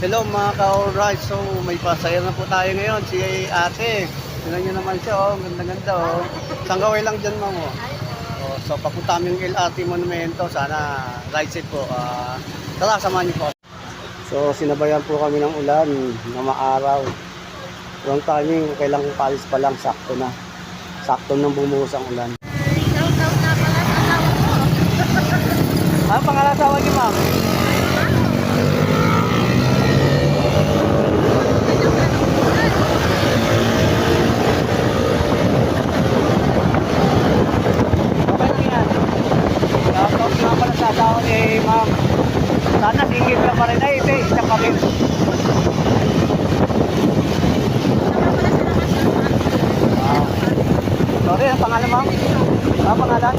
Hello mga ka-alright, so may pasaya na po tayo ngayon, si ate. Tingnan nyo naman siya, oh, ganda-ganda oh. Sanggaway lang dyan ma'am oh. Oh, so papunta kami yung LRT Monumento, sana right side po. Tara, samahan niyo po. So sinabayan po kami ng ulan na maaraw. Wrong timing, kailangan palis pa lang, sakto na. Sakto nang bumuhos ang ulan. Shout-out na pala sa asawa ko. Ano pangalan asawa niyo ma'am? Asawa ni ma'am. Sana singit ka pa rin. Ay, ito, isa pa rin. Sorry, ang pangalan ma'am? Ang pangalan?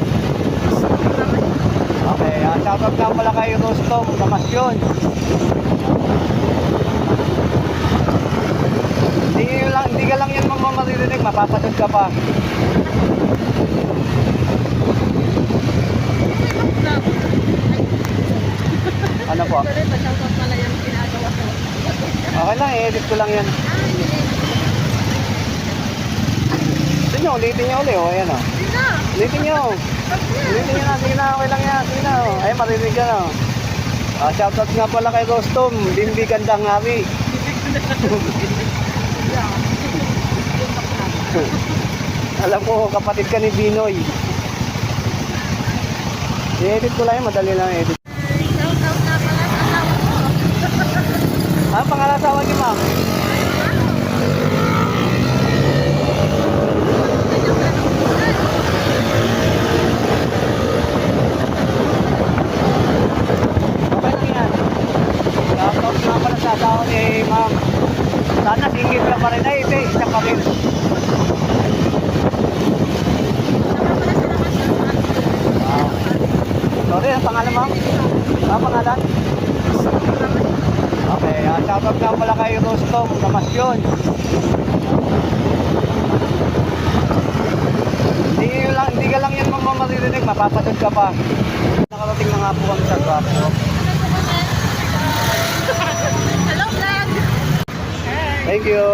Okay, shoutout lang pala kay Rostom Damasyon. Hindi ka lang yan maririnig, mapapatod ka pa. Ano po? Shout-out pala yung ginagawa ko. Okay lang, edit ko lang yan. Sige nyo, ulitin nyo ulit. O, ayan o. Ulitin nyo. Ulitin nyo na. Sige na, okay lang yan. Sige na. Ay, marinig ka na. Shoutout nga pala kay Rostom. Bimbi Gandang Hari. Alam ko, kapatid ka ni Binoy. I-edit ko lang yan. Madali lang edit. Shout-out na pala sa asawa ko. Ano pangalan asawa niyo ma'am? Okay lang yan. Shoutout nga pala sa asawa ni ma'am. Sana singit ka pa rin. Ay, ito, isa pa rin. Sorry, ang pangalan ma'am? Ang pangalan? Okay, shoutout nga pala kay Rostom Damasyon. Hindi ka lang yan maririnig, mapapatod ka pa. Nakarating na nga po kami sa Guapo. Hello, vlog! Thank you.